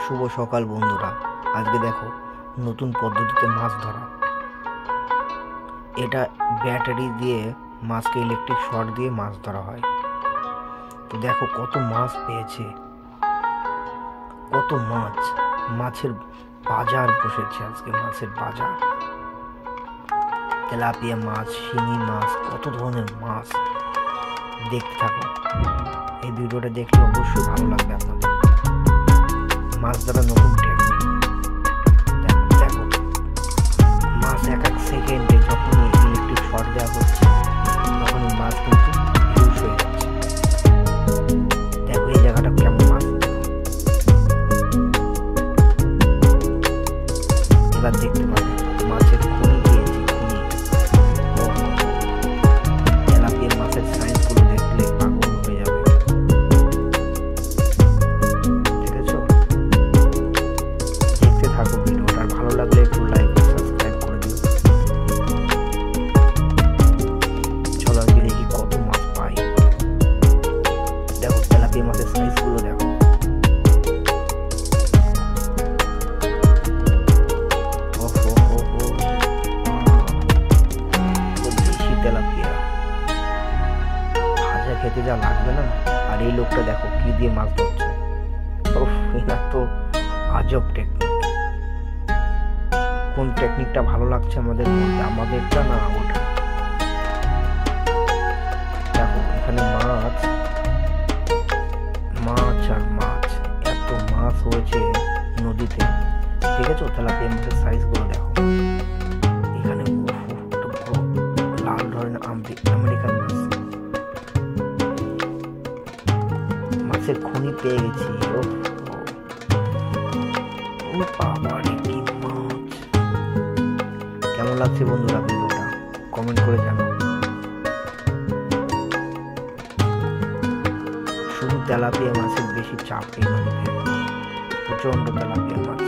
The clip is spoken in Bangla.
শুভ সকাল বন্ধুরা। আজকে দেখো নতুন পদ্ধতিতে মাছ ধরা। এটা ব্যাটারি দিয়ে মাছকে ইলেকট্রিক শর্ট দিয়ে মাছ ধরা হয়। তো দেখো কত মাছ পেয়েছে, কত মাছ। মাছের বাজার বসেছে আজকে, মাছের বাজার। তেলাপিয়া মাছ, শিঙি মাছ, কত ধরনের মাছ। দেখতে থাকো, এই ভিডিওটা দেখলে অবশ্যই ভালো লাগবে আপনাদের। মাছ ধরা নতুন টেকনিক। দেখো মাছ এক এক সেকেন্ডে যখন ইলেকট্রিক শর্ট দেওয়া হচ্ছে তখন মাছ কিন্তু হিউজ হয়ে যাচ্ছে। দেখো এই জায়গাটা কেমন মাছ। এবার দেখতে পাবে মাছের খুনি পেয়েছি, খুনি। তেলাপিয়া মাছের সাইজগুলো দেখলে পাগল হয়ে যাবে। থাকো ভিডিওটা, ভালো লাগলে একটু লাইক সাবস্ক্রাইব করে দিও। চলো আজকে দেখি কত মাছ পাই। দেখো তেলাপিয়া মাছের সাইজগুলো দেখো। দেশি তেলাপিয়া ভাজা খেতে যা লাগবে না। আর এই লোকটা দেখো কি দিয়ে মাছ ধরছে। এটা তো আজব টেকনিক। কোন টেকনিকটা ভালো লাগছে আমাদের মধ্যে, আমাদেরটা না ওটা? দেখো এখানে মাছ আর মাছ, এত মাছ হয়েছে নদীতে। দেখেছো তেলাপিয়া মাছের সাইজ গুলো দেখো। এখানে লাল ধরনের আমেরিকান মাছ। মাছের খনি পেয়ে গেছি। কেমন লাগছে বন্ধুরা ভিডিওটা, কমেন্ট করে জানাও। শুধু তেলাপিয়া মাছের বেশি চাপ নেই নদীতে, প্রচন্ড তেলাপিয়া মাছ।